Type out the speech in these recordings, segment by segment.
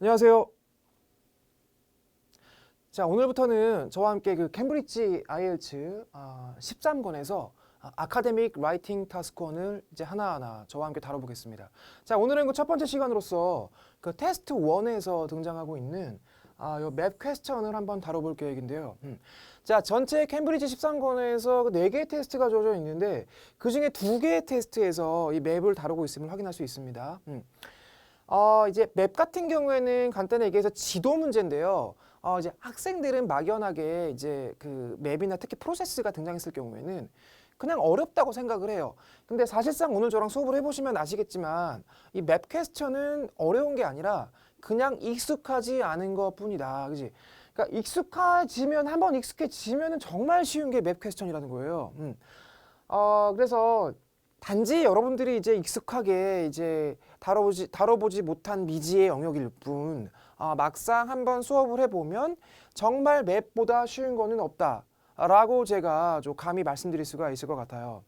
안녕하세요. 자, 오늘부터는 저와 함께 그 캠브리지 IELTS 13권에서 아카데믹 라이팅 타스크원을 이제 하나하나 저와 함께 다뤄보겠습니다. 자, 오늘은 그 첫 번째 시간으로서 그 테스트 1에서 등장하고 있는 요 맵 퀘스천을 한번 다뤄볼 계획인데요. 자, 전체 캠브리지 13권에서 그 4개의 테스트가 주어져 있는데 그 중에 2개의 테스트에서 이 맵을 다루고 있음을 확인할 수 있습니다. 이제 맵 같은 경우에는 간단히 얘기해서 지도 문제인데요. 이제 학생들은 막연하게 이제 그 맵이나 특히 프로세스가 등장했을 경우에는 그냥 어렵다고 생각을 해요. 근데 사실상 오늘 저랑 수업을 해보시면 아시겠지만 이 맵 퀘스천은 어려운 게 아니라 그냥 익숙하지 않은 것 뿐이다. 그지? 그러니까 익숙해지면 한번 익숙해지면은 정말 쉬운 게 맵 퀘스천이라는 거예요. 그래서 단지 여러분들이 이제 익숙하게 이제 다뤄보지 못한 미지의 영역일 뿐, 막상 한번 수업을 해보면 정말 맵보다 쉬운 거는 없다라고 제가 좀 감히 말씀드릴 수가 있을 것 같아요.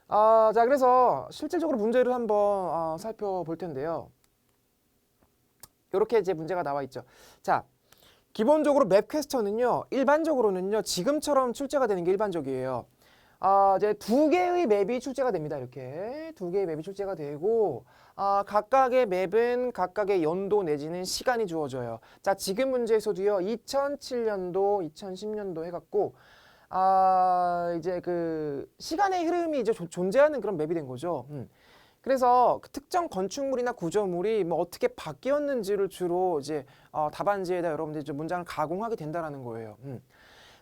자, 그래서 실질적으로 문제를 한번 살펴볼 텐데요. 이렇게 이제 문제가 나와 있죠. 자, 기본적으로 맵 퀘스천은요, 일반적으로는요, 지금처럼 출제가 되는 게 일반적이에요. 이제 2개의 맵이 출제가 됩니다. 이렇게 2개의 맵이 출제가 되고 각각의 맵은 각각의 연도 내지는 시간이 주어져요. 자, 지금 문제에서도요. 2007년도, 2010년도 해갖고 이제 그 시간의 흐름이 이제 존재하는 그런 맵이 된 거죠. 그래서 그 특정 건축물이나 구조물이 뭐 어떻게 바뀌었는지를 주로 이제 답안지에다 여러분들이 좀 문장을 가공하게 된다라는 거예요.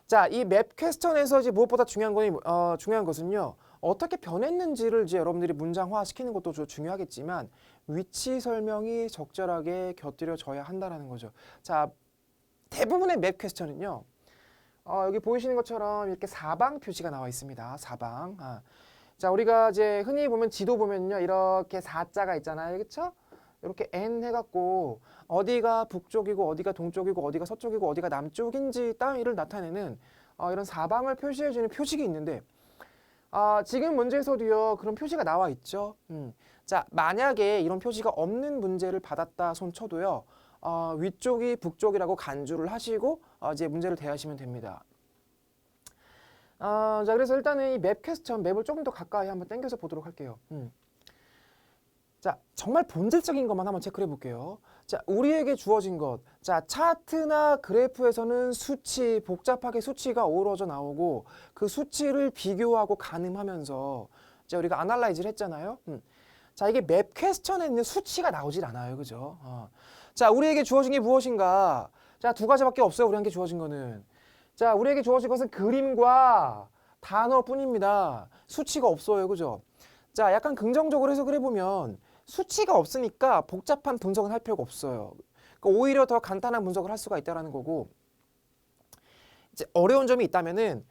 자, 이 맵 퀘스천에서 이제 무엇보다 중요한 것은요. 어떻게 변했는지를 이제 여러분들이 문장화 시키는 것도 중요하겠지만 위치 설명이 적절하게 곁들여져야 한다라는 거죠. 자, 대부분의 맵 퀘스천은요. 여기 보이시는 것처럼 이렇게 사방 표시가 나와 있습니다. 사방. 자, 우리가 이제 흔히 보면 지도 보면요. 이렇게 4자가 있잖아요. 그렇죠? 이렇게 N 해갖고 어디가 북쪽이고 어디가 동쪽이고 어디가 서쪽이고 어디가 남쪽인지 따위를 나타내는 이런 사방을 표시해주는 표식이 있는데 지금 문제에서도요 그런 표시가 나와 있죠. 자, 만약에 이런 표시가 없는 문제를 받았다 손 쳐도요 위쪽이 북쪽이라고 간주를 하시고 이제 문제를 대하시면 됩니다. 자, 그래서 일단은 이 맵 퀘스천 맵을 조금 더 가까이 한번 당겨서 보도록 할게요. 자, 정말 본질적인 것만 한번 체크해 볼게요. 자, 우리에게 주어진 것. 자, 차트나 그래프에서는 수치, 복잡하게 수치가 어우러져 나오고 그 수치를 비교하고 가늠하면서 이제 우리가 아날라이즈를 했잖아요. 자, 이게 맵 퀘스천에는 수치가 나오질 않아요. 그죠? 자, 우리에게 주어진 게 무엇인가? 자, 2가지밖에 없어요. 우리한테 주어진 거는. 자, 우리에게 주어진 것은 그림과 단어뿐입니다. 수치가 없어요. 그죠? 자, 약간 긍정적으로 해석을 해보면 수치가 없으니까 복잡한 분석은 할 필요가 없어요. 그러니까 오히려 더 간단한 분석을 할 수가 있다는 거고 이제 어려운 점이 있다면은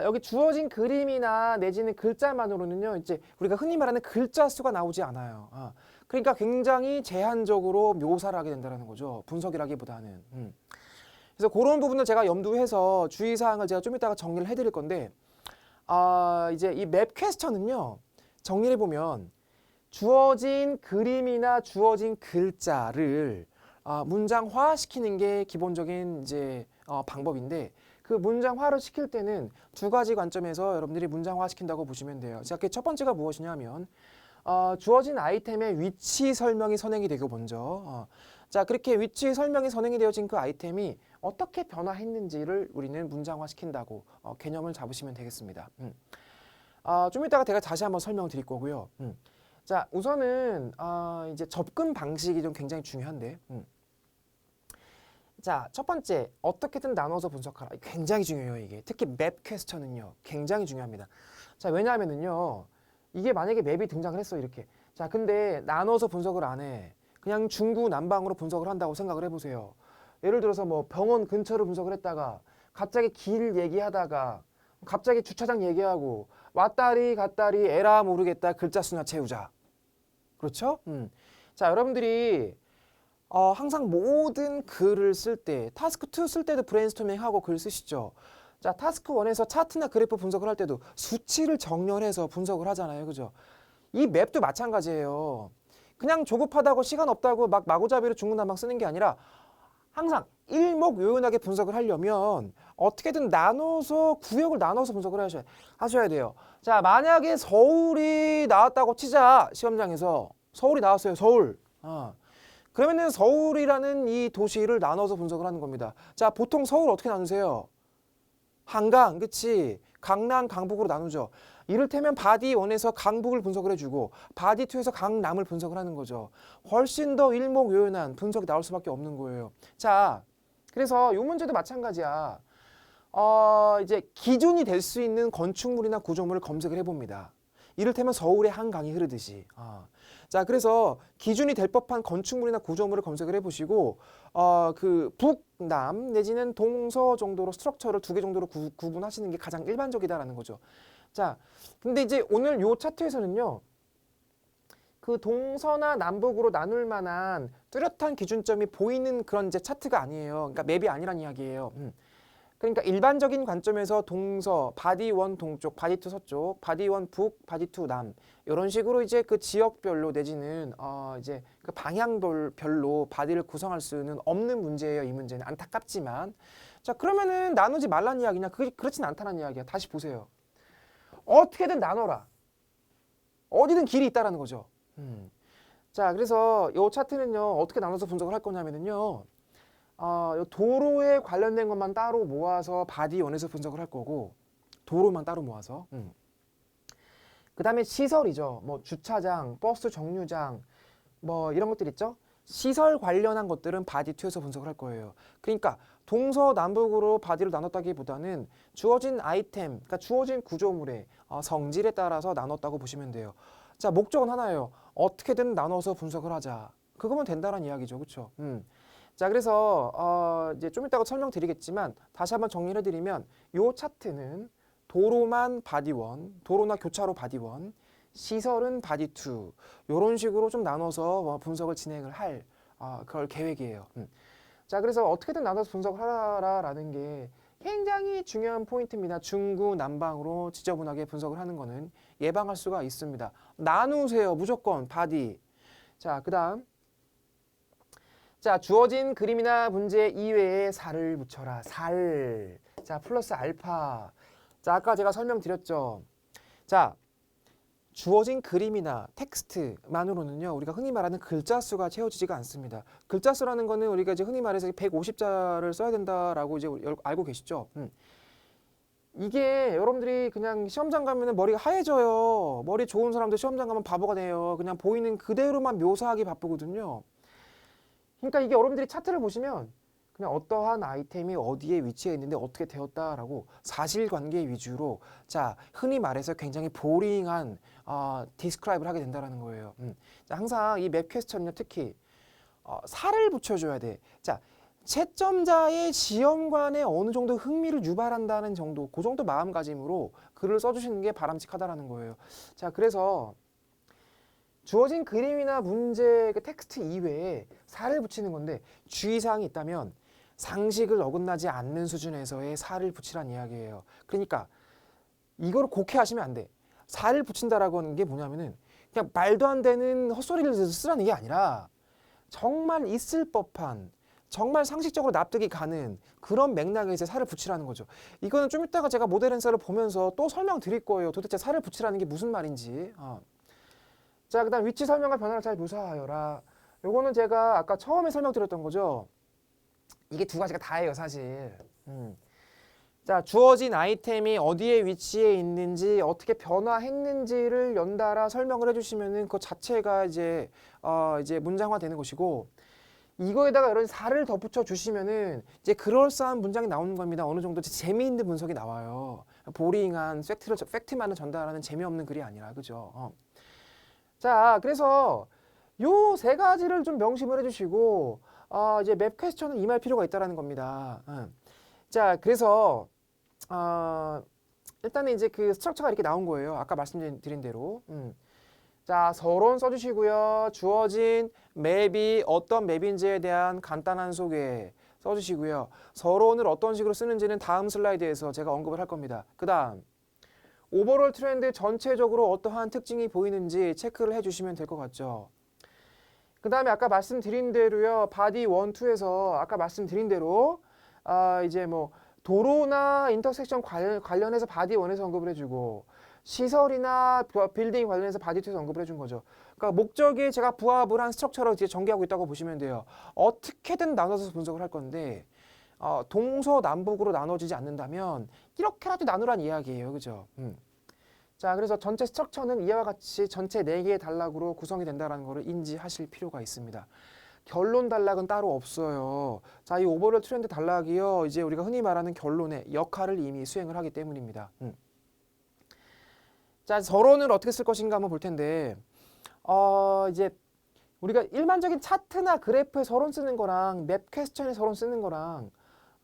여기 주어진 그림이나 내지는 글자만으로는요 이제 우리가 흔히 말하는 글자 수가 나오지 않아요. 그러니까 굉장히 제한적으로 묘사를 하게 된다는 거죠. 분석이라기보다는. 그래서 그런 부분을 제가 염두해서 주의사항을 제가 좀 이따가 정리를 해드릴 건데 이제 이 맵 퀘스천은요 정리를 해보면 주어진 그림이나 주어진 글자를 문장화시키는 게 기본적인 이제 방법인데 그 문장화를 시킬 때는 2가지 관점에서 여러분들이 문장화시킨다고 보시면 돼요. 자, 그 첫 번째가 무엇이냐면 주어진 아이템의 위치 설명이 선행이 되고 먼저 자, 그렇게 위치 설명이 선행이 되어진 그 아이템이 어떻게 변화했는지를 우리는 문장화시킨다고 개념을 잡으시면 되겠습니다. 좀 이따가 제가 다시 한번 설명을 드릴 거고요. 자, 우선은 이제 접근 방식이 좀 굉장히 중요한데 자, 첫 번째 어떻게든 나눠서 분석하라. 굉장히 중요해요. 이게 특히 맵 퀘스천은요 굉장히 중요합니다. 자, 왜냐하면은요 이게 만약에 맵이 등장을 했어 이렇게. 자, 근데 나눠서 분석을 안 해. 그냥 중구난방으로 분석을 한다고 생각을 해보세요. 예를 들어서 뭐 병원 근처를 분석을 했다가 갑자기 길 얘기하다가 갑자기 주차장 얘기하고 왔다리 갔다리 에라 모르겠다 글자 수나 채우자. 그렇죠? 자, 여러분들이 항상 모든 글을 쓸 때 타스크 2 쓸 때도 브레인스토밍하고 글 쓰시죠. 자, 타스크 1에서 차트나 그래프 분석을 할 때도 수치를 정렬해서 분석을 하잖아요. 그죠? 이 맵도 마찬가지예요. 그냥 조급하다고 시간 없다고 막 마구잡이로 중구난방 쓰는 게 아니라 항상 일목요연하게 분석을 하려면 어떻게든 나눠서 구역을 나눠서 분석을 하셔야 돼요. 자, 만약에 서울이 나왔다고 치자. 시험장에서 서울이 나왔어요. 서울. 그러면은 서울이라는 이 도시를 나눠서 분석을 하는 겁니다. 자, 보통 서울 어떻게 나누세요? 한강, 그치? 강남, 강북으로 나누죠. 이를테면 바디 1에서 강북을 분석을 해주고 바디 2에서 강남을 분석을 하는 거죠. 훨씬 더 일목요연한 분석이 나올 수밖에 없는 거예요. 자, 그래서 이 문제도 마찬가지야. 이제 기준이 될 수 있는 건축물이나 구조물을 검색을 해봅니다. 이를테면 서울의 한강이 흐르듯이. 자, 그래서 기준이 될 법한 건축물이나 구조물을 검색을 해보시고 그 북남 내지는 동서 정도로 스트럭처를 2개 정도로 구분하시는 게 가장 일반적이다라는 거죠. 자, 근데 이제 오늘 요 차트에서는요, 그 동서나 남북으로 나눌 만한 뚜렷한 기준점이 보이는 그런 이제 차트가 아니에요. 그러니까 맵이 아니란 이야기예요. 그러니까 일반적인 관점에서 동서, 바디 1 동쪽, 바디 2 서쪽, 바디 1 북, 바디 2 남 이런 식으로 이제 그 지역별로 내지는 이제 그 방향별로 바디를 구성할 수는 없는 문제예요. 이 문제는 안타깝지만 자, 그러면은 나누지 말란 이야기냐? 그렇진 않다는 이야기야. 다시 보세요. 어떻게든 나눠라. 어디든 길이 있다라는 거죠. 자, 그래서 이 차트는요 어떻게 나눠서 분석을 할 거냐면요. 도로에 관련된 것만 따로 모아서 바디 1에서 분석을 할 거고 도로만 따로 모아서 그 다음에 시설이죠. 뭐 주차장, 버스 정류장 뭐 이런 것들 있죠. 시설 관련한 것들은 바디 2에서 분석을 할 거예요. 그러니까 동서남북으로 바디를 나눴다기보다는 주어진 아이템, 그러니까 주어진 구조물의 성질에 따라서 나눴다고 보시면 돼요. 자, 목적은 하나예요. 어떻게든 나눠서 분석을 하자. 그거면 된다는 이야기죠. 그렇죠? 자, 그래서 이제 좀 이따가 설명드리겠지만 다시 한번 정리를 해드리면 요 차트는 도로만 바디 1, 도로나 교차로 바디 1, 시설은 바디 2 이런 식으로 좀 나눠서 분석을 진행을 할 그럴 계획이에요. 자, 그래서 어떻게든 나눠서 분석을 하라라는 게 굉장히 중요한 포인트입니다. 중구난방으로 지저분하게 분석을 하는 거는 예방할 수가 있습니다. 나누세요. 무조건 바디. 자, 그 다음 자, 주어진 그림이나 문제 이외에 살을 붙여라. 살. 자, 플러스 알파. 자, 아까 제가 설명드렸죠. 자, 주어진 그림이나 텍스트만으로는요, 우리가 흔히 말하는 글자 수가 채워지지가 않습니다. 글자 수라는 거는 우리가 이제 흔히 말해서 150자를 써야 된다라고 이제 알고 계시죠? 이게 여러분들이 그냥 시험장 가면은 머리가 하얘져요. 머리 좋은 사람들 시험장 가면 바보가 돼요. 그냥 보이는 그대로만 묘사하기 바쁘거든요. 그러니까 이게 여러분들이 차트를 보시면 그냥 어떠한 아이템이 어디에 위치해 있는데 어떻게 되었다라고 사실관계 위주로 자, 흔히 말해서 굉장히 보링한 디스크라이브를 하게 된다는 거예요. 자, 항상 이 맵 퀘스천은요, 특히 살을 붙여줘야 돼. 자, 채점자의 시험관에 어느 정도 흥미를 유발한다는 정도, 그 정도 마음가짐으로 글을 써주시는 게 바람직하다라는 거예요. 자, 그래서 주어진 그림이나 문제 그 텍스트 이외에 살을 붙이는 건데 주의사항이 있다면 상식을 어긋나지 않는 수준에서의 살을 붙이란 이야기예요. 그러니까 이걸 곡해하시면 안 돼. 살을 붙인다라고 하는 게 뭐냐면은 그냥 말도 안 되는 헛소리를 쓰라는 게 아니라 정말 있을 법한 정말 상식적으로 납득이 가는 그런 맥락에서 살을 붙이라는 거죠. 이거는 좀 이따가 제가 모델 앤서를 보면서 또 설명드릴 거예요. 도대체 살을 붙이라는 게 무슨 말인지. 자, 그 다음 위치 설명과 변화를 잘 묘사하여라. 요거는 제가 아까 처음에 설명드렸던 거죠. 이게 두 가지가 다예요, 사실. 자, 주어진 아이템이 어디에 위치해 있는지 어떻게 변화했는지를 연달아 설명을 해주시면은 그 자체가 이제 문장화되는 것이고, 이거에다가 이런 살을 덧붙여 주시면은 이제 그럴싸한 문장이 나오는 겁니다. 어느 정도 재미있는 분석이 나와요. 보링한 팩트만을 전달하는 재미없는 글이 아니라, 그죠? 자, 그래서 요 세 가지를 좀 명심을 해주시고 이제 맵 퀘스천은 임할 필요가 있다라는 겁니다. 자, 그래서 일단은 이제 그 스트럭처가 이렇게 나온 거예요. 아까 말씀드린 대로. 자, 서론 써주시고요. 주어진 맵이 어떤 맵인지에 대한 간단한 소개 써주시고요. 서론을 어떤 식으로 쓰는지는 다음 슬라이드에서 제가 언급을 할 겁니다. 그 다음 오버롤 트렌드 전체적으로 어떠한 특징이 보이는지 체크를 해주시면 될 것 같죠. 그 다음에 아까 말씀드린 대로요. 바디 1, 2에서 아까 말씀드린 대로 이제 뭐 도로나 인터섹션 관련해서 바디 1에서 언급을 해주고 시설이나 빌딩 관련해서 바디 2에서 언급을 해준 거죠. 그러니까 목적이 제가 부합을 한 스트럭처로 이제 전개하고 있다고 보시면 돼요. 어떻게든 나눠서 분석을 할 건데 동서남북으로 나눠지지 않는다면 이렇게라도 나누란 이야기예요. 그죠? 자, 그래서 전체 스트럭처는 이와 같이 전체 4개의 단락으로 구성이 된다는 것을 인지하실 필요가 있습니다. 결론 단락은 따로 없어요. 자, 이 오버롤 트렌드 단락이요. 이제 우리가 흔히 말하는 결론의 역할을 이미 수행을 하기 때문입니다. 자, 서론을 어떻게 쓸 것인가 한번 볼 텐데 이제 우리가 일반적인 차트나 그래프에 서론 쓰는 거랑 맵 퀘스천에 서론 쓰는 거랑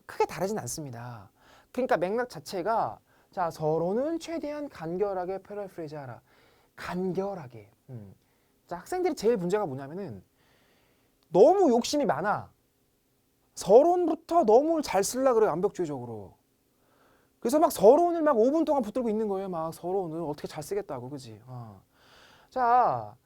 크게 다르진 않습니다. 그러니까 맥락 자체가 자, 서론은 최대한 간결하게 패러프레이즈하라. 간결하게. 자, 학생들이 제일 문제가 뭐냐면은 너무 욕심이 많아. 서론부터 너무 잘 쓰려고 그래요. 완벽주의적으로. 그래서 막 서론을 막 5분 동안 붙들고 있는 거예요. 막 서론을 어떻게 잘 쓰겠다고. 그지? 자,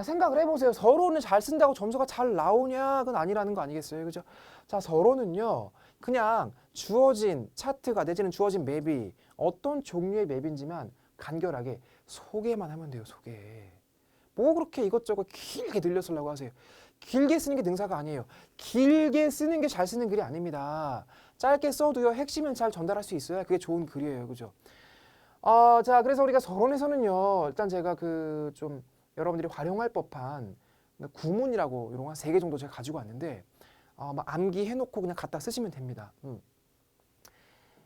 생각을 해보세요. 서론을 잘 쓴다고 점수가 잘 나오냐? 그건 아니라는 거 아니겠어요? 그죠? 자, 서론은요. 그냥 주어진 차트가 내지는 주어진 맵이 어떤 종류의 맵인지만 간결하게 소개만 하면 돼요. 소개. 뭐 그렇게 이것저것 길게 늘려 쓰려고 하세요. 길게 쓰는 게 능사가 아니에요. 길게 쓰는 게 잘 쓰는 글이 아닙니다. 짧게 써도요. 핵심은 잘 전달할 수 있어야 그게 좋은 글이에요. 그죠? 자, 그래서 우리가 서론에서는요. 일단 제가 좀 여러분들이 활용할 법한 구문이라고 이런 거 한 3개 정도 제가 가지고 왔는데 막 암기해놓고 그냥 갖다 쓰시면 됩니다.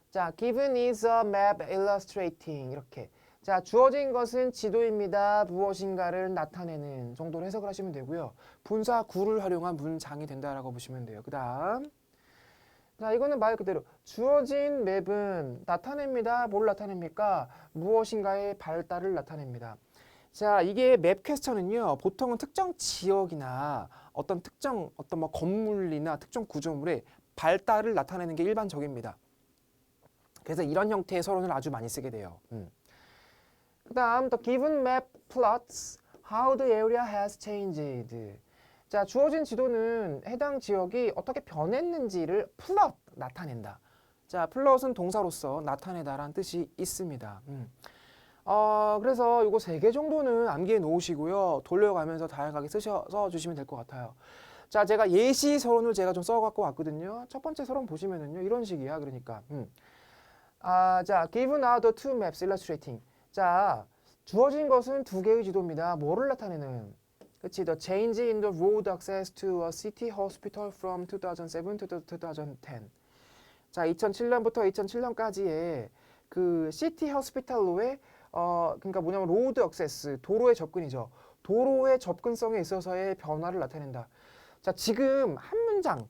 자, given is a map illustrating 이렇게. 자, 주어진 것은 지도입니다. 무엇인가를 나타내는 정도로 해석을 하시면 되고요. 분사 구를 활용한 문장이 된다라고 보시면 돼요. 그 다음 자, 이거는 말 그대로 주어진 맵은 나타냅니다. 뭘 나타냅니까? 무엇인가의 발달을 나타냅니다. 자, 이게 맵 퀘스천은요. 보통은 특정 지역이나 어떤 뭐 건물이나 특정 구조물의 발달을 나타내는 게 일반적입니다. 그래서 이런 형태의 서론을 아주 많이 쓰게 돼요. 그 다음 the given map plots how the area has changed. 자, 주어진 지도는 해당 지역이 어떻게 변했는지를 plot, 나타낸다. 자, plot은 동사로서 나타내다라는 뜻이 있습니다. 그래서 이거 3개 정도는 암기해 놓으시고요. 돌려가면서 다양하게 써주시면 될 것 같아요. 자, 제가 예시 서론을 제가 좀 써갖고 왔거든요. 첫 번째 서론 보시면은요. 이런 식이야. 그러니까. 자, given are the two maps illustrating. 자, 주어진 것은 2개의 지도입니다. 뭐를 나타내는? 그치? The change in the road access to a city hospital from 2007 to 2010. 자, 2007년부터 2007년까지의 그 시티 호스피탈로의 그러니까 뭐냐면 로드 액세스, 도로의 접근이죠. 도로의 접근성에 있어서의 변화를 나타낸다. 자, 지금 한 문장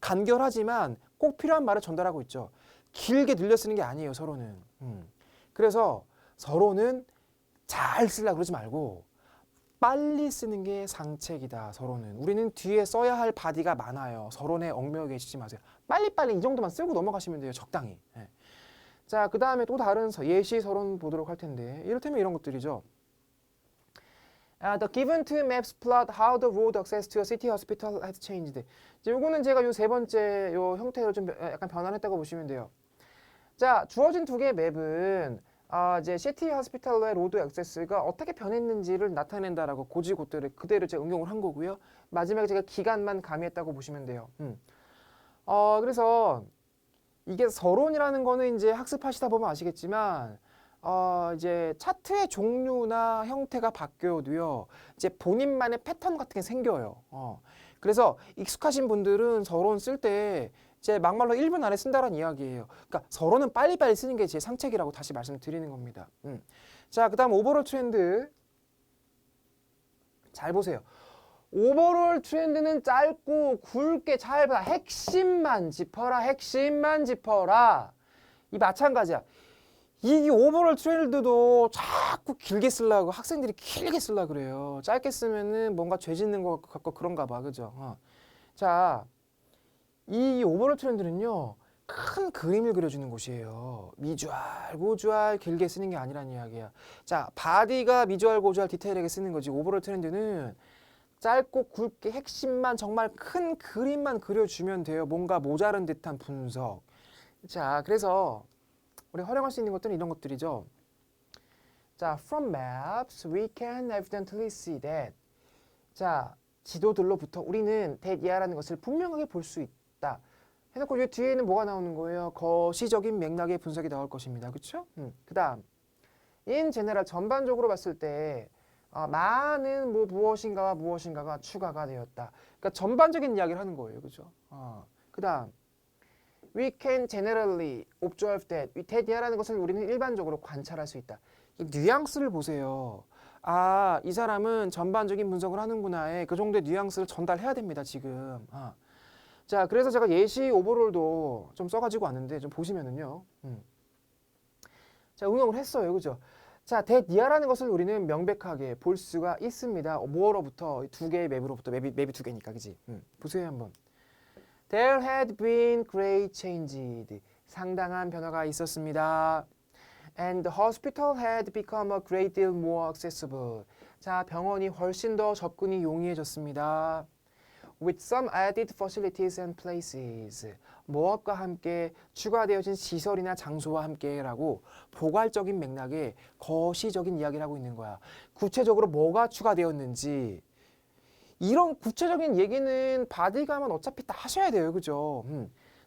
간결하지만 꼭 필요한 말을 전달하고 있죠. 길게 늘려 쓰는 게 아니에요, 서로는. 그래서 서로는 잘 쓰려고 그러지 말고 빨리 쓰는 게 상책이다, 서로는. 우리는 뒤에 써야 할 바디가 많아요. 서론에 얽매여 계시지 마세요. 빨리빨리 이 정도만 쓰고 넘어가시면 돼요, 적당히. 자, 그 다음에 또 다른 예시 서론 보도록 할 텐데 이를테면 이런 것들이죠. The given two maps plot how the road access to a city hospital has changed. 이제 요거는 제가 요 3번째 요 형태로 좀 약간 변환했다고 보시면 돼요. 자, 주어진 2개의 맵은 이제 시티 호스피탈로의 로드 액세스가 어떻게 변했는지를 나타낸다라고 고지고대로 그대로 제가 응용을 한 거고요. 마지막에 제가 기간만 가미했다고 보시면 돼요. 그래서 이게 서론이라는 거는 이제 학습하시다 보면 아시겠지만 이제 차트의 종류나 형태가 바뀌어도요. 이제 본인만의 패턴 같은 게 생겨요. 그래서 익숙하신 분들은 서론 쓸 때 이제 막말로 1분 안에 쓴다는 이야기예요. 그러니까 서론은 빨리빨리 쓰는 게 제 상책이라고 다시 말씀드리는 겁니다. 자, 그다음 오버롤 트렌드. 잘 보세요. 오버롤 트렌드는 짧고 굵게 잘 봐. 핵심만 짚어라. 핵심만 짚어라. 이 마찬가지야. 이 오버롤 트렌드도 자꾸 길게 쓰려고 학생들이 길게 쓰려고 그래요. 짧게 쓰면은 뭔가 죄 짓는 것 같고 그런가 봐. 그죠? 자, 이 오버롤 트렌드는요. 큰 그림을 그려주는 곳이에요. 미주알, 고주알 길게 쓰는 게 아니란 이야기야. 자, 바디가 미주알, 고주알 디테일하게 쓰는 거지. 오버롤 트렌드는 짧고 굵게 핵심만 정말 큰 그림만 그려주면 돼요. 뭔가 모자른 듯한 분석. 자, 그래서 우리 활용할 수 있는 것들은 이런 것들이죠. 자, from maps we can evidently see that. 자, 지도들로부터 우리는 that이라는 것을 분명하게 볼 수 있다. 해놓고 이 뒤에는 뭐가 나오는 거예요? 거시적인 맥락의 분석이 나올 것입니다. 그렇죠? 그다음 in general 전반적으로 봤을 때 많은 뭐 무엇인가와 무엇인가가 추가가 되었다. 그러니까 전반적인 이야기를 하는 거예요. 그죠? 그다음 we can generally observe that. that이라는 것을 우리는 일반적으로 관찰할 수 있다. 이 뉘앙스를 보세요. 아, 이 사람은 전반적인 분석을 하는구나에 그 정도의 뉘앙스를 전달해야 됩니다. 지금. 자, 그래서 제가 예시 오버롤도 좀 써가지고 왔는데 좀 보시면은요. 자, 응용을 했어요. 그죠? 자, that이라는 것을 우리는 명백하게 볼 수가 있습니다. 뭐로부터? 두 개의 맵으로부터. 맵이 두 개니까. 그지? 보세요 한번. There had been great changes. 상당한 변화가 있었습니다. And the hospital had become a great deal more accessible. 자, 병원이 훨씬 더 접근이 용이해졌습니다. With some added facilities and places. 무엇과 함께 추가되어진 시설이나 장소와 함께라고 포괄적인 맥락의 거시적인 이야기를 하고 있는 거야. 구체적으로 뭐가 추가되었는지 이런 구체적인 얘기는 바디감은 어차피 다 하셔야 돼요. 그죠?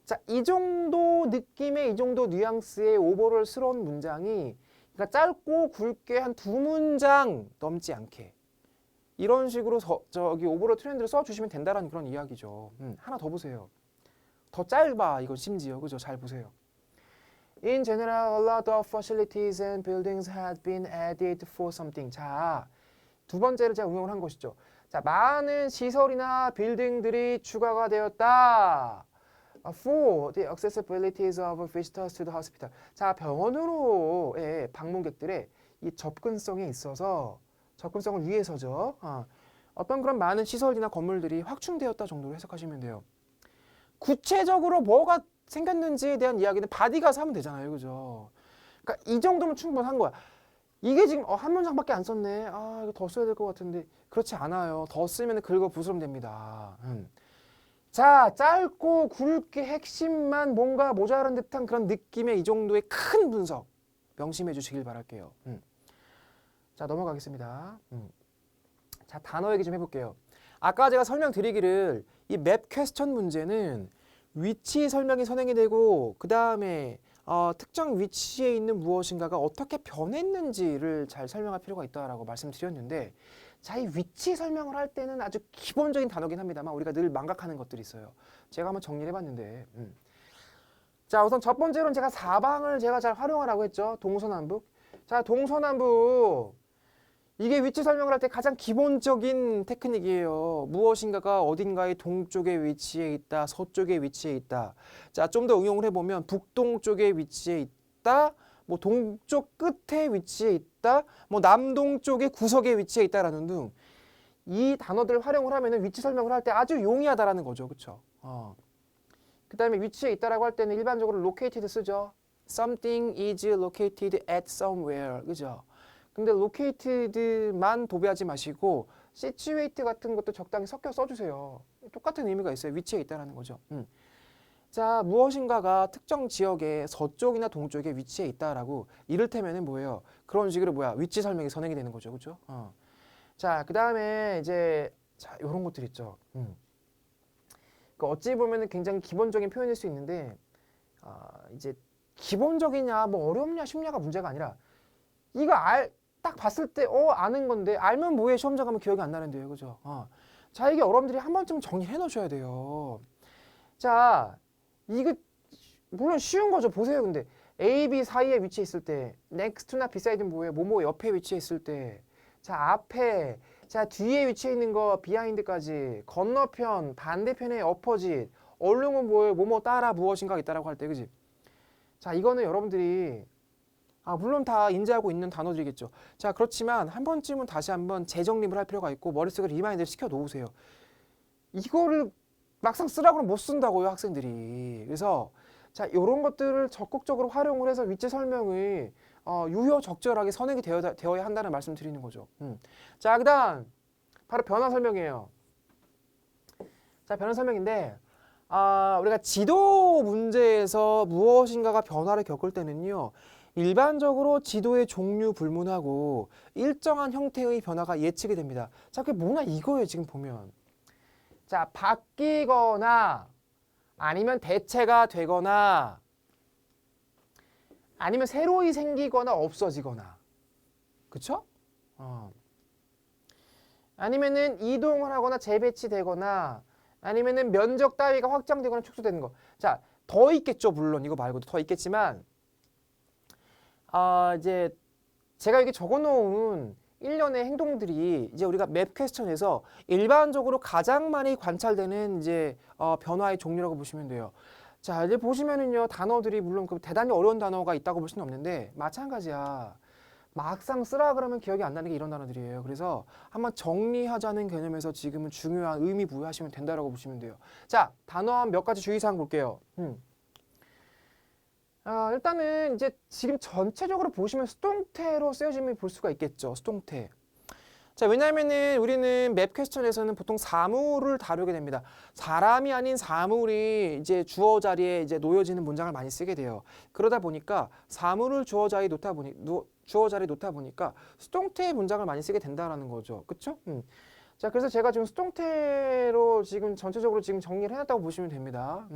자, 이 정도 느낌의 이 정도 뉘앙스의 오버롤스러운 문장이 그러니까 짧고 굵게 한 두 문장 넘지 않게 이런 식으로 저기 오버롤 트렌드를 써주시면 된다라는 그런 이야기죠. 하나 더 보세요. 더 짧아 이건 심지어. 그죠? 잘 보세요. In general, a lot of facilities and buildings had been added for something. 자, 두 번째를 제가 응용을 한 것이죠. 자, 많은 시설이나 빌딩들이 추가가 되었다. For the accessibilities of visitors to the hospital. 자, 병원으로의 방문객들의 이 접근성에 있어서 접근성을 위해서죠. 어떤 그런 많은 시설이나 건물들이 확충되었다 정도로 해석하시면 돼요. 구체적으로 뭐가 생겼는지에 대한 이야기는 바디 가서 하면 되잖아요. 그죠? 그러니까 이 정도면 충분한 거야. 이게 지금 한 문장밖에 안 썼네. 아, 이거 더 써야 될 것 같은데. 그렇지 않아요. 더 쓰면 긁어 부스럼 됩니다. 자, 짧고 굵게 핵심만 뭔가 모자란 듯한 그런 느낌의 이 정도의 큰 분석 명심해 주시길 바랄게요. 자, 넘어가겠습니다. 자, 단어 얘기 좀 해볼게요. 아까 제가 설명드리기를 이 맵 퀘스천 문제는 위치 설명이 선행이 되고 그 다음에 특정 위치에 있는 무엇인가가 어떻게 변했는지를 잘 설명할 필요가 있다라고 말씀드렸는데 자, 이 위치 설명을 할 때는 아주 기본적인 단어긴 합니다만 우리가 늘 망각하는 것들이 있어요. 제가 한번 정리를 해봤는데 자, 우선 첫 번째로는 제가 사방을 제가 잘 활용하라고 했죠. 동서남북. 자, 동서남북 이게 위치 설명을 할 때 가장 기본적인 테크닉이에요. 무엇인가가 어딘가의 동쪽에 위치해 있다, 서쪽에 위치해 있다. 자, 좀 더 응용을 해보면 북동쪽에 위치해 있다, 뭐 동쪽 끝에 위치해 있다, 뭐 남동쪽의 구석에 위치해 있다라는 등 이 단어들을 활용을 하면은 위치 설명을 할 때 아주 용이하다라는 거죠, 그렇죠? 그 다음에 위치해 있다라고 할 때는 일반적으로 located 쓰죠. Something is located at somewhere, 그죠? 근데 located만 도배하지 마시고 situate 같은 것도 적당히 섞여 써주세요. 똑같은 의미가 있어요. 위치에 있다라는 거죠. 자, 무엇인가가 특정 지역의 서쪽이나 동쪽에 위치해 있다라고 이를테면은 뭐예요? 그런 식으로 위치 설명이 선행이 되는 거죠, 그렇죠? 자, 그 다음에 이제 자, 이런 것들 있죠. 그러니까 어찌 보면은 굉장히 기본적인 표현일 수 있는데 이제 기본적이냐 뭐 어렵냐 쉽냐가 문제가 아니라 이거 딱 봤을 때 아는 건데 알면 뭐해 시험장 가면 기억이 안 나는데요, 그죠? 자, 이게 여러분들이 한 번쯤 정리해 놓으셔야 돼요. 자, 이거 물론 쉬운 거죠. 보세요. 근데 A, B 사이에 위치해 있을 때 next나 beside는 뭐예요? 뭐뭐 옆에 위치해 있을 때 자, 앞에 자, 뒤에 위치해 있는 거 behind까지 건너편 반대편의 opposite 얼른 뭐예요? 뭐뭐 따라 무엇인가 있다라고 할 때, 그지? 자, 이거는 여러분들이 물론 다 인지하고 있는 단어들이겠죠. 자, 그렇지만 한 번쯤은 다시 한번 재정립을 할 필요가 있고 머릿속에 리마인드를 시켜 놓으세요. 이거를 막상 쓰라고는 못 쓴다고요, 학생들이. 그래서 자, 이런 것들을 적극적으로 활용을 해서 위치 설명이 유효적절하게 선행이 되어야 한다는 말씀 드리는 거죠. 자, 그다음 바로 변화 설명이에요. 자, 변화 설명인데 우리가 지도 문제에서 무엇인가가 변화를 겪을 때는요. 일반적으로 지도의 종류 불문하고 일정한 형태의 변화가 예측이 됩니다. 자, 그게 뭐냐 이거예요. 지금 보면. 자, 바뀌거나 아니면 대체가 되거나 아니면 새로이 생기거나 없어지거나. 그쵸? 아니면은 이동을 하거나 재배치되거나 아니면은 면적 따위가 확장되거나 축소되는 거. 자, 더 있겠죠. 물론 이거 말고도 더 있겠지만 이제 제가 여기 적어놓은 일련의 행동들이 이제 우리가 맵 퀘스천에서 일반적으로 가장 많이 관찰되는 이제 변화의 종류라고 보시면 돼요. 자, 이제 보시면은요 단어들이 물론 그 대단히 어려운 단어가 있다고 볼 수는 없는데 마찬가지야. 막상 쓰라 그러면 기억이 안 나는 게 이런 단어들이에요. 그래서 한번 정리하자는 개념에서 지금은 중요한 의미 부여하시면 된다라고 보시면 돼요. 자, 단어 몇 가지 주의사항 볼게요. 일단은 이제 지금 전체적으로 보시면 수동태로 쓰여짐을 볼 수가 있겠죠. 수동태. 자, 왜냐하면은 우리는 맵 퀘스천에서는 보통 사물을 다루게 됩니다. 사람이 아닌 사물이 이제 주어 자리에 이제 놓여지는 문장을 많이 쓰게 돼요. 그러다 보니까 사물을 주어 자리에 놓다 보니까 수동태의 문장을 많이 쓰게 된다라는 거죠. 그렇죠? 자, 그래서 제가 지금 수동태로 지금 전체적으로 지금 정리를 해놨다고 보시면 됩니다.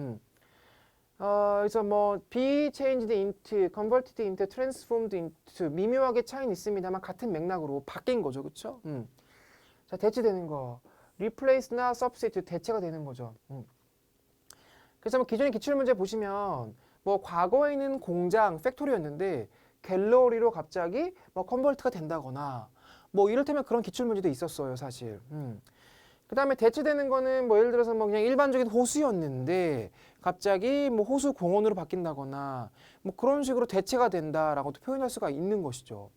그래서 뭐 be changed into, converted into, transformed into 미묘하게 차이는 있습니다만 같은 맥락으로 바뀐 거죠, 그렇죠? 자, 대체되는 거, replace나 substitute 대체가 되는 거죠. 그래서 뭐 기존의 기출 문제 보시면 뭐 과거에는 공장, 팩토리였는데 갤러리로 갑자기 뭐 컨버트가 된다거나 뭐 이를테면 그런 기출 문제도 있었어요, 사실. 그 다음에 대체되는 거는 뭐 예를 들어서 뭐 그냥 일반적인 호수였는데 갑자기 뭐 호수 공원으로 바뀐다거나 뭐 그런 식으로 대체가 된다라고도 표현할 수가 있는 것이죠.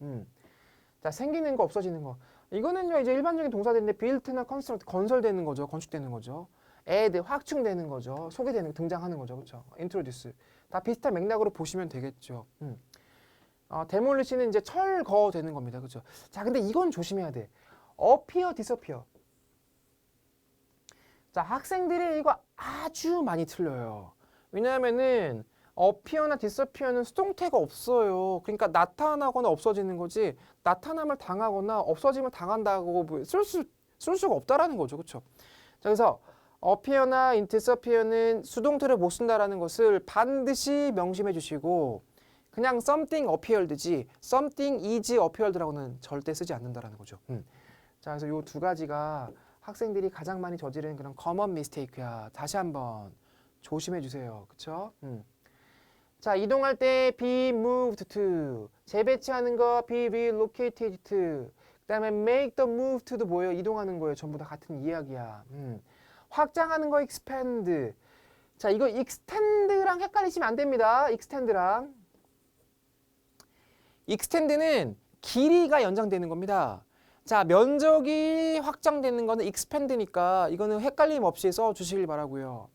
자, 생기는 거 없어지는 거. 이거는요 이제 일반적인 동사들인데 built나 construct 건설되는 거죠. 건축되는 거죠. add 확충되는 거죠. 소개되는 등장하는 거죠. 그렇죠? introduce. 다 비슷한 맥락으로 보시면 되겠죠. demolish는 이제 철거되는 겁니다. 그렇죠? 자, 근데 이건 조심해야 돼. appear, disappear. 자, 학생들이 이거 아주 많이 틀려요. 왜냐하면은 appear나 disappear는 수동태가 없어요. 그러니까 나타나거나 없어지는 거지 나타남을 당하거나 없어짐을 당한다고 쓸 수가 없다라는 거죠. 그렇죠? 자, 그래서 appear나 disappear는 수동태를 못 쓴다라는 것을 반드시 명심해 주시고 그냥 something appeared지 something is appeared라고는 절대 쓰지 않는다라는 거죠. 자, 그래서 요 두 가지가 학생들이 가장 많이 저지르는 그런 common mistake야. 다시 한번 조심해 주세요. 그쵸? 자, 이동할 때 be moved to, 재배치하는 거 be relocated to, 그 다음에 make the move to도 뭐예요? 이동하는 거예요. 전부 다 같은 이야기야. 확장하는 거 expand. 자, 이거 extend랑 헷갈리시면 안 됩니다. extend랑. extend는 길이가 연장되는 겁니다. 자, 면적이 확장되는 거는 expand니까 이거는 헷갈림 없이 써주시길 바라고요.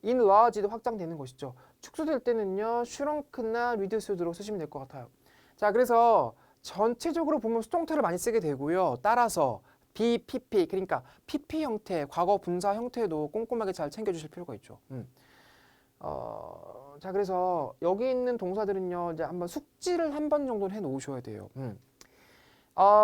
enlarge도 확장되는 것이죠. 축소될 때는요, shrunk나 reduced로 쓰시면 될 것 같아요. 자, 그래서 전체적으로 보면 수동태를 많이 쓰게 되고요. 따라서 be, pp, 그러니까 pp 형태, 과거 분사 형태도 꼼꼼하게 잘 챙겨주실 필요가 있죠. 자, 그래서 여기 있는 동사들은요, 이제 한번 숙지를 한 번 정도는 해 놓으셔야 돼요.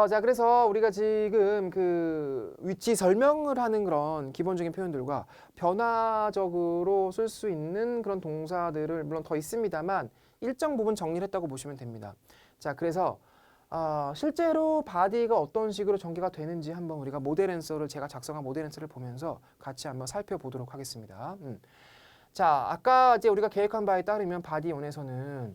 자, 그래서 우리가 지금 그 위치 설명을 하는 그런 기본적인 표현들과 변화적으로 쓸 수 있는 그런 동사들을 물론 더 있습니다만 일정 부분 정리를 했다고 보시면 됩니다. 자, 그래서 실제로 바디가 어떤 식으로 전개가 되는지 한번 우리가 모델 앤서를 제가 작성한 모델 앤서를 보면서 같이 한번 살펴보도록 하겠습니다. 자, 아까 이제 우리가 계획한 바에 따르면 바디 1에서는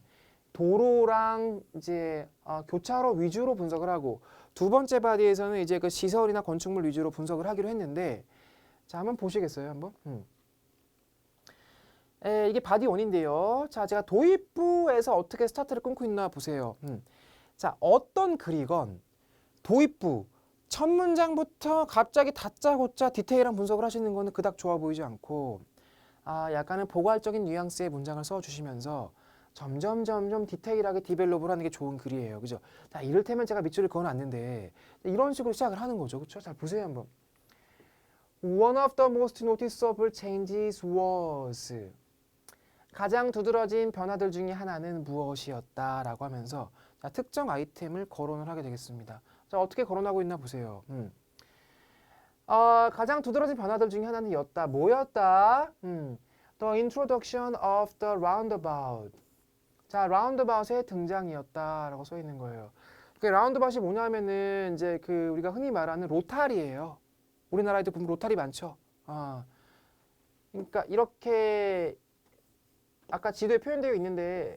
도로랑 이제 교차로 위주로 분석을 하고 두 번째 바디에서는 이제 그 시설이나 건축물 위주로 분석을 하기로 했는데 자, 한번 보시겠어요? 한번? 이게 바디 1인데요. 자, 제가 도입부에서 어떻게 스타트를 끊고 있나 보세요. 자, 어떤 글이건 도입부 첫 문장부터 갑자기 다짜고짜 디테일한 분석을 하시는 거는 그닥 좋아 보이지 않고 약간은 포괄적인 뉘앙스의 문장을 써주시면서 점점 디테일하게 디벨롭을 하는 게 좋은 글이에요. 그죠? 자, 이를테면 제가 밑줄을 그어놨는데 이런 식으로 시작을 하는 거죠. 그렇죠? 잘 보세요 한번. One of the most noticeable changes was 가장 두드러진 변화들 중에 하나는 무엇이었다라고 하면서 자, 특정 아이템을 거론을 하게 되겠습니다. 자, 어떻게 거론하고 있나 보세요. 가장 두드러진 변화들 중에 하나는 였다. 뭐였다? The introduction of the roundabout. 자, roundabout의 등장이었다라고 써 있는 거예요. 그 roundabout이 뭐냐면은 이제 그 우리가 흔히 말하는 로타리예요. 우리나라에도 보면 로타리 많죠. 그러니까 이렇게 아까 지도에 표현되어 있는데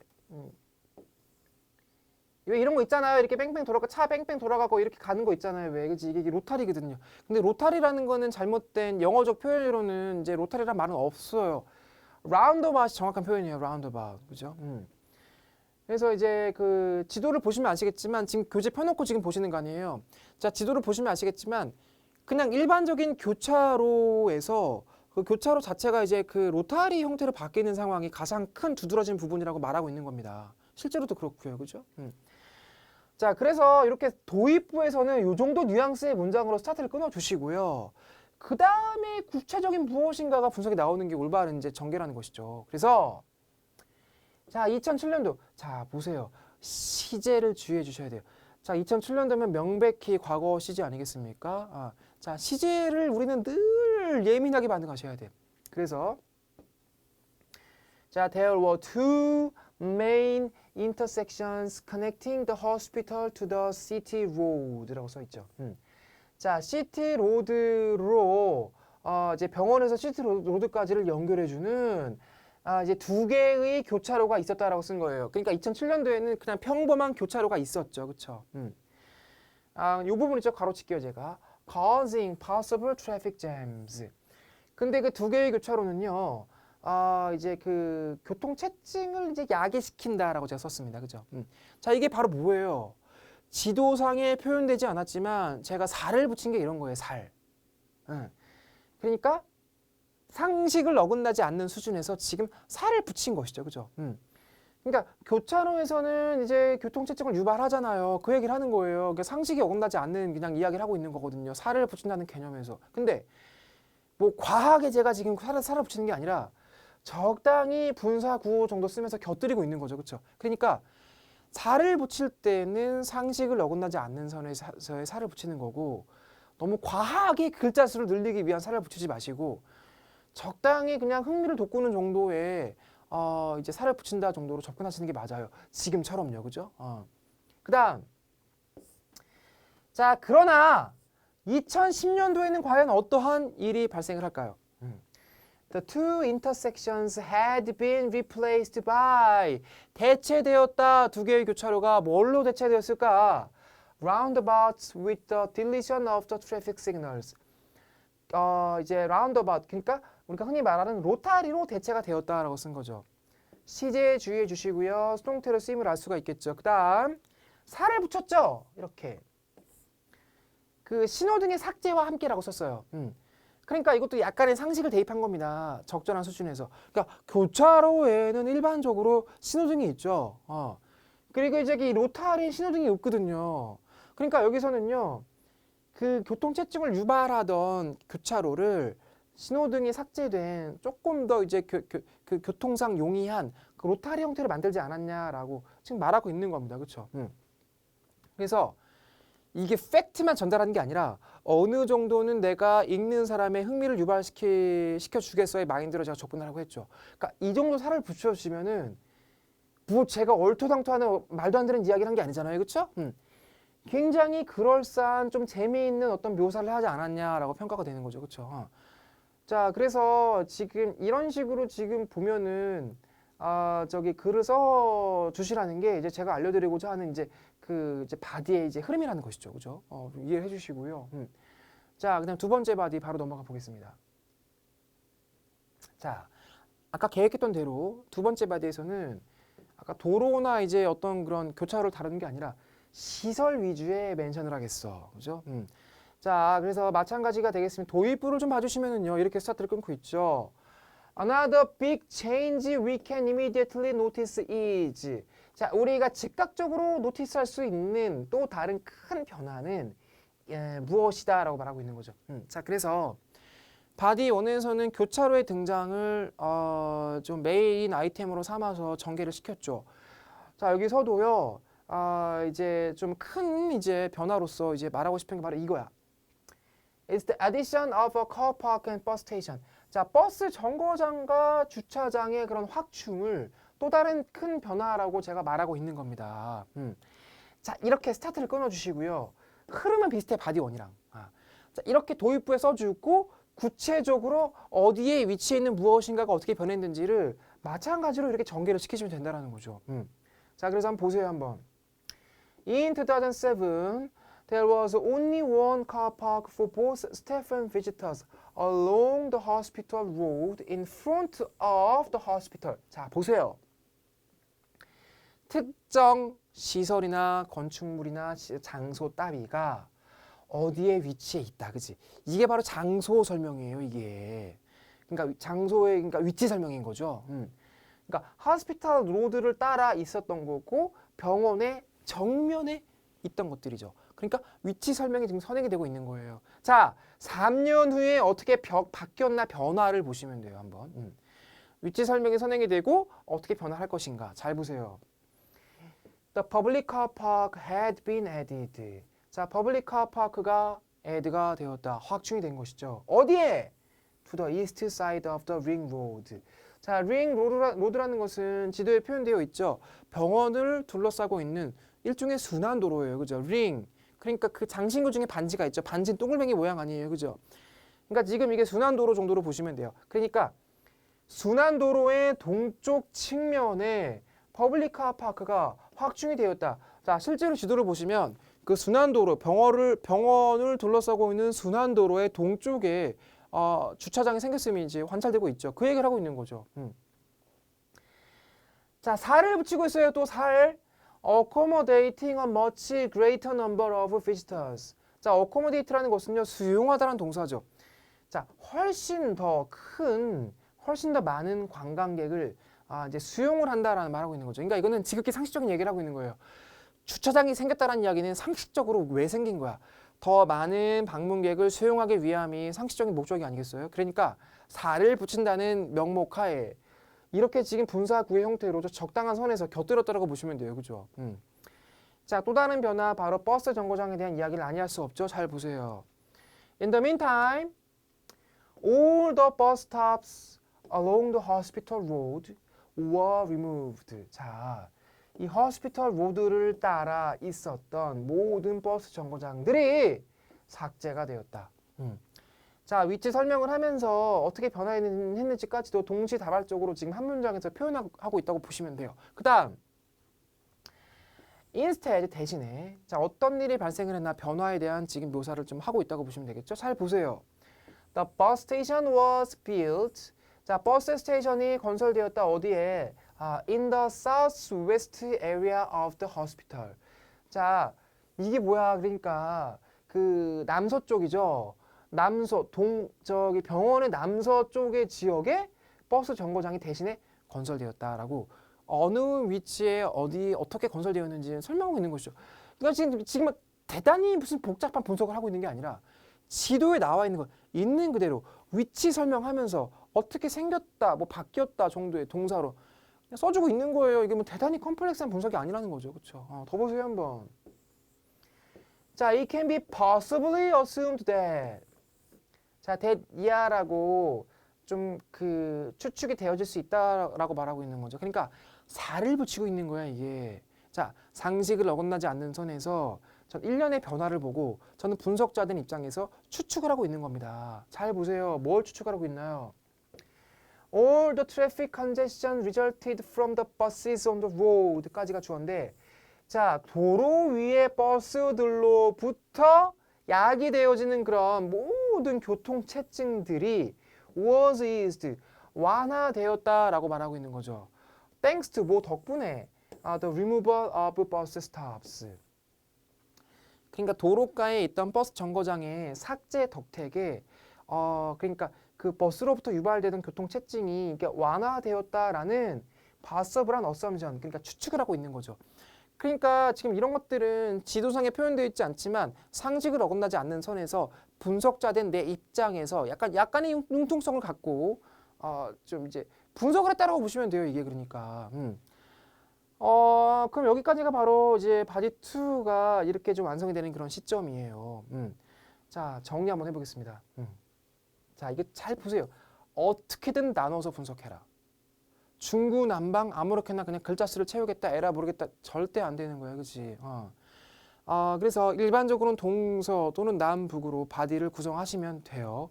왜 이런 거 있잖아요. 이렇게 뺑뺑 돌아가 차 뺑뺑 돌아가고 이렇게 가는 거 있잖아요. 왜? 그지? 이게 로타리거든요. 근데 로타리라는 거는 잘못된 영어적 표현으로는 이제 로타리란 말은 없어요. 라운드바웃이 정확한 표현이에요. 라운드바웃. 그죠? 그래서 이제 그 지도를 보시면 아시겠지만 지금 교재 펴놓고 지금 보시는 거 아니에요. 자, 지도를 보시면 아시겠지만 그냥 일반적인 교차로에서 그 교차로 자체가 이제 그 로타리 형태로 바뀌는 상황이 가장 큰 두드러진 부분이라고 말하고 있는 겁니다. 실제로도 그렇고요. 그죠? 자, 그래서 이렇게 도입부에서는 이 정도 뉘앙스의 문장으로 스타트를 끊어주시고요. 그 다음에 구체적인 무엇인가가 분석이 나오는 게 올바른 이제 전개라는 것이죠. 그래서 자, 2007년도 자, 보세요. 시제를 주의해 주셔야 돼요. 자, 2007년도면 명백히 과거 시제 아니겠습니까? 자, 시제를 우리는 늘 예민하게 반응하셔야 돼요. 그래서 자, there were two main intersections connecting the hospital to the city road라고 써 있죠. 자, 시티 로드로 이제 병원에서 시티 로드까지를 연결해주는 이제 두 개의 교차로가 있었다라고 쓴 거예요. 그러니까 2007년도에는 그냥 평범한 교차로가 있었죠, 그렇죠? 이 부분 있죠, 가로칠게요 제가. Causing possible traffic jams. 근데 그 두 개의 교차로는요. 이제 그 교통체증을 이제 야기시킨다라고 제가 썼습니다. 그죠? 자, 이게 바로 뭐예요? 지도상에 표현되지 않았지만 제가 살을 붙인 게 이런 거예요. 살. 그러니까 상식을 어긋나지 않는 수준에서 지금 살을 붙인 것이죠. 그죠? 그러니까 교차로에서는 이제 교통체증을 유발하잖아요. 그 얘기를 하는 거예요. 그러니까 상식이 어긋나지 않는 그냥 이야기를 하고 있는 거거든요. 살을 붙인다는 개념에서. 근데 뭐 과하게 제가 지금 살을 붙이는 게 아니라 적당히 분사 구호 정도 쓰면서 곁들이고 있는 거죠. 그렇죠? 그러니까 살을 붙일 때는 상식을 어긋나지 않는 선에서의 살을 붙이는 거고 너무 과하게 글자 수를 늘리기 위한 살을 붙이지 마시고 적당히 그냥 흥미를 돋구는 정도의 이제 살을 붙인다 정도로 접근하시는 게 맞아요. 지금처럼요. 그죠? 그다음 자, 그러나 2010년도에는 과연 어떠한 일이 발생을 할까요? The two intersections had been replaced by 대체되었다. 두 개의 교차로가 뭘로 대체되었을까? Roundabouts with the deletion of the traffic signals. 이제 roundabout 그러니까 우리가 흔히 말하는 로타리로 대체가 되었다라고 쓴 거죠. 시제에 주의해 주시고요. 수동태로 쓰임을 알 수가 있겠죠. 그다음 살을 붙였죠. 이렇게 그 신호등의 삭제와 함께라고 썼어요. 그러니까 이것도 약간의 상식을 대입한 겁니다. 적절한 수준에서. 그러니까 교차로에는 일반적으로 신호등이 있죠. 그리고 이제 이 로타리 신호등이 없거든요. 그러니까 여기서는요. 그 교통체증을 유발하던 교차로를 신호등이 삭제된 조금 더 이제 그 교통상 용이한 그 로타리 형태를 만들지 않았냐라고 지금 말하고 있는 겁니다. 그렇죠? 그래서 이게 팩트만 전달하는 게 아니라 어느 정도는 내가 읽는 사람의 흥미를 유발시켜주겠어의 마인드로 제가 접근하라고 했죠. 그러니까 이 정도 살을 붙여주시면은 뭐 제가 얼토당토하는 말도 안 되는 이야기를 한 게 아니잖아요. 그렇죠? 굉장히 그럴싸한 좀 재미있는 어떤 묘사를 하지 않았냐라고 평가가 되는 거죠. 그렇죠? 자, 그래서 지금 이런 식으로 지금 보면은 저기 글을 써 주시라는 게 이제 제가 알려드리고자 하는 이제 그 이제 바디의 이제 흐름이라는 것이죠. 그죠? 이해해 주시고요. 자, 그다음 두 번째 바디 바로 넘어가 보겠습니다. 자, 아까 계획했던 대로 두 번째 바디에서는 아까 도로나 이제 어떤 그런 교차로를 다루는 게 아니라 시설 위주의 멘션을 하겠어. 그죠? 자, 그래서 마찬가지가 되겠습니다. 도입부를 좀 봐주시면은요. 이렇게 스타트를 끊고 있죠. Another big change we can immediately notice is 자, 우리가 즉각적으로 노티스할 수 있는 또 다른 큰 변화는 무엇이다 라고 말하고 있는 거죠. 자, 그래서 바디 1에서는 교차로의 등장을 좀 메인 아이템으로 삼아서 전개를 시켰죠. 자, 여기서도요. 이제 좀 큰 이제 변화로서 이제 말하고 싶은 게 바로 이거야. It's the addition of a car park and bus station. 자, 버스 정거장과 주차장의 그런 확충을 또 다른 큰 변화라고 제가 말하고 있는 겁니다. 자, 이렇게 스타트를 끊어주시고요. 흐름은 비슷해, 바디 1이랑. 자, 이렇게 도입부에 써주고 구체적으로 어디에 위치해 있는 무엇인가가 어떻게 변했는지를 마찬가지로 이렇게 전개를 시키시면 된다는 거죠. 자, 그래서 한번 보세요, 한번. In 2007, there was only one car park for both staff and visitors along the hospital road in front of the hospital. 자, 보세요. 특정 시설이나 건축물이나 장소 따위가 어디에 위치해 있다, 그지? 이게 바로 장소 설명이에요, 이게. 그러니까 장소의 그러니까 위치 설명인 거죠. 그러니까 호스피탈 로드를 따라 있었던 거고 병원의 정면에 있던 것들이죠. 그러니까 위치 설명이 지금 선행이 되고 있는 거예요. 자, 3년 후에 어떻게 바뀌었나 변화를 보시면 돼요, 한번. 위치 설명이 선행이 되고 어떻게 변화할 것인가. 잘 보세요. The public car park had been added. 자, public car park가 add가 되었다. 확충이 된 것이죠. 어디에? To the east side of the ring road. 자, ring road라는 것은 지도에 표현되어 있죠. 병원을 둘러싸고 있는 일종의 순환도로예요. 그죠? ring. 그러니까 그 장신구 중에 반지가 있죠. 반지는 동글뱅이 모양 아니에요. 그죠? 그러니까 지금 이게 순환도로 정도로 보시면 돼요. 그러니까 순환도로의 동쪽 측면에 퍼블릭 카파크가 확충이 되었다. 자, 실제로 지도를 보시면 그 순환도로 병원을 둘러싸고 있는 순환도로의 동쪽에 주차장이 생겼음이 이제 관찰되고 있죠. 그 얘기를 하고 있는 거죠. 자, 살을 붙이고 있어요. 또 살. Accommodating a much greater number of visitors. 자, accommodate라는 것은요, 수용하다라는 동사죠. 자, 훨씬 더 많은 관광객을 이제 수용을 한다라는 말하고 있는 거죠. 그러니까 이거는 지극히 상식적인 얘기를 하고 있는 거예요. 주차장이 생겼다는 이야기는 상식적으로 왜 생긴 거야? 더 많은 방문객을 수용하기 위함이 상식적인 목적이 아니겠어요? 그러니까 살을 붙인다는 명목 하에 이렇게 지금 분사 구의 형태로 적당한 선에서 곁들였다라고 보시면 돼요. 그죠? 자, 또 다른 변화 바로 버스 정거장에 대한 이야기를 아니할 수 없죠. 잘 보세요. In the meantime, all the bus stops along the hospital road were removed. 자, 이 hospital road를 따라 있었던 모든 버스 정거장들이 삭제가 되었다. 자, 위치 설명을 하면서 어떻게 변화했는지까지도 동시다발적으로 지금 한 문장에서 표현하고 있다고 보시면 돼요. 그 다음 instead 대신에 자, 어떤 일이 발생을 했나 변화에 대한 지금 묘사를 좀 하고 있다고 보시면 되겠죠. 잘 보세요. The bus station was built. 자, 버스 스테이션이 건설되었다. 어디에? In the southwest area of the hospital. 자, 이게 뭐야? 그러니까 그 남서쪽이죠. 저기 병원의 남서쪽의 지역에 버스 정거장이 대신에 건설되었다라고 어느 위치에 어떻게 건설되었는지 설명하고 있는 것이죠. 그러니까 지금 대단히 무슨 복잡한 분석을 하고 있는 게 아니라 지도에 나와 있는 거 있는 그대로 위치 설명하면서 어떻게 생겼다, 뭐 바뀌었다 정도의 동사로 그냥 써주고 있는 거예요. 이게 뭐 대단히 컴플렉스한 분석이 아니라는 거죠, 그렇죠? 더 보세요 한번. 자, it can be possibly assumed that. 자, that 이하라고 좀 그 추측이 되어질 수 있다라고 말하고 있는 거죠. 그러니까 살을 붙이고 있는 거야 이게. 자, 상식을 어긋나지 않는 선에서 전 일련의 변화를 보고 저는 분석자된 입장에서 추측을 하고 있는 겁니다. 잘 보세요. 뭘 추측하고 있나요? All the traffic congestion resulted from the buses on the road까지가 주어인데 자, 도로 위의 버스들로부터 야기되어지는 그런 모든 교통체증들이 was eased, 완화되었다라고 말하고 있는 거죠. Thanks to 뭐 덕분에 the removal of bus stops. 그러니까 도로가에 있던 버스 정거장의 삭제 덕택에 그러니까 그 버스로부터 유발되던 교통체증이 이게 완화되었다라는 possible한 assumption, 그러니까 추측을 하고 있는 거죠. 그러니까 지금 이런 것들은 지도상에 표현되어 있지 않지만 상식을 어긋나지 않는 선에서 분석자된 내 입장에서 약간의 융통성을 갖고 좀 이제 분석을 했다라고 보시면 돼요. 이게 그러니까. 그럼 여기까지가 바로 이제 바디 2가 이렇게 좀 완성이 되는 그런 시점이에요. 자, 정리 한번 해보겠습니다. 자, 이게 잘 보세요. 어떻게든 나눠서 분석해라. 중구난방 아무렇게나 그냥 글자 수를 채우겠다, 에라 모르겠다, 절대 안 되는 거야, 그렇지? 그래서 일반적으로는 동서 또는 남북으로 바디를 구성하시면 돼요.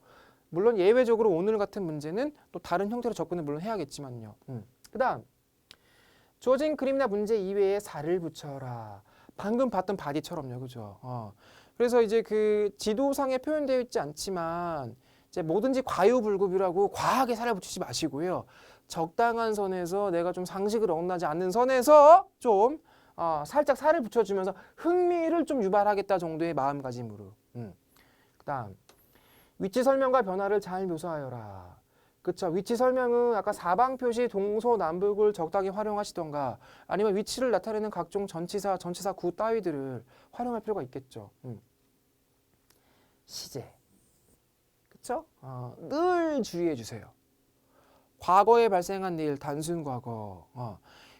물론 예외적으로 오늘 같은 문제는 또 다른 형태로 접근을 물론 해야겠지만요. 그다음 주어진 그림이나 문제 이외에 살을 붙여라. 방금 봤던 바디처럼요, 그죠? 그래서 이제 그 지도상에 표현되어 있지 않지만 이제 뭐든지 과유불급이라고 과하게 살을 붙이지 마시고요. 적당한 선에서 내가 좀 상식을 어긋나지 않는 선에서 좀 살짝 살을 붙여주면서 흥미를 좀 유발하겠다 정도의 마음가짐으로. 그다음 위치 설명과 변화를 잘 묘사하여라. 그쵸. 위치 설명은 아까 사방 표시 동서남북을 적당히 활용하시던가 아니면 위치를 나타내는 각종 전치사 구 따위들을 활용할 필요가 있겠죠. 시제. 그쵸? 늘 주의해 주세요. 과거에 발생한 일, 단순 과거.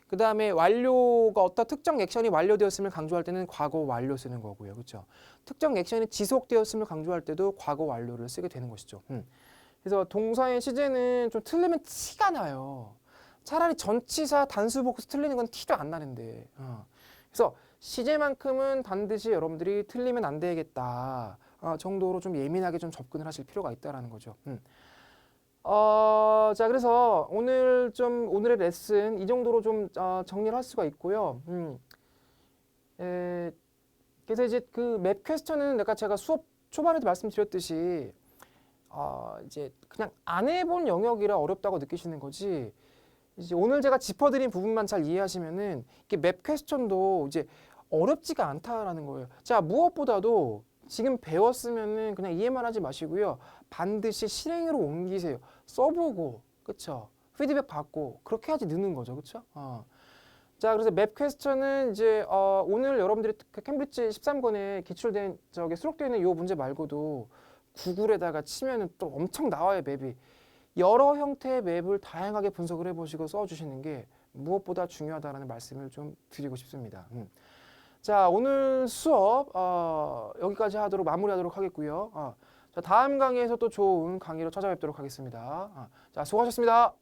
그 다음에 완료가 어떤 특정 액션이 완료되었음을 강조할 때는 과거 완료 쓰는 거고요. 그렇죠? 특정 액션이 지속되었음을 강조할 때도 과거 완료를 쓰게 되는 것이죠. 그래서 동사의 시제는 좀 틀리면 티가 나요. 차라리 전치사 단수 복수 틀리는 건 티도 안 나는데. 그래서 시제만큼은 반드시 여러분들이 틀리면 안 되겠다 정도로 좀 예민하게 좀 접근을 하실 필요가 있다라는 거죠. 자, 그래서 오늘의 레슨 이 정도로 좀 정리를 할 수가 있고요. 그래서 이제 그 맵 퀘스천은 제가 수업 초반에도 말씀드렸듯이 이제 그냥 안 해본 영역이라 어렵다고 느끼시는 거지. 이제 오늘 제가 짚어드린 부분만 잘 이해하시면은 이게 맵 퀘스천도 이제 어렵지가 않다라는 거예요. 자, 무엇보다도 지금 배웠으면은 그냥 이해만 하지 마시고요. 반드시 실행으로 옮기세요. 써보고, 그쵸? 피드백 받고, 그렇게 해야지 느는 거죠, 그쵸? 자, 그래서 맵 퀘스천은 이제 오늘 여러분들이 캠브리지 13권에 기출된 수록되어 있는 이 문제 말고도 구글에다가 치면은 또 엄청 나와요, 맵이. 여러 형태의 맵을 다양하게 분석을 해보시고 써주시는 게 무엇보다 중요하다는 말씀을 좀 드리고 싶습니다. 자, 오늘 수업 여기까지 마무리하도록 하겠고요. 자, 다음 강의에서 또 좋은 강의로 찾아뵙도록 하겠습니다. 자, 수고하셨습니다.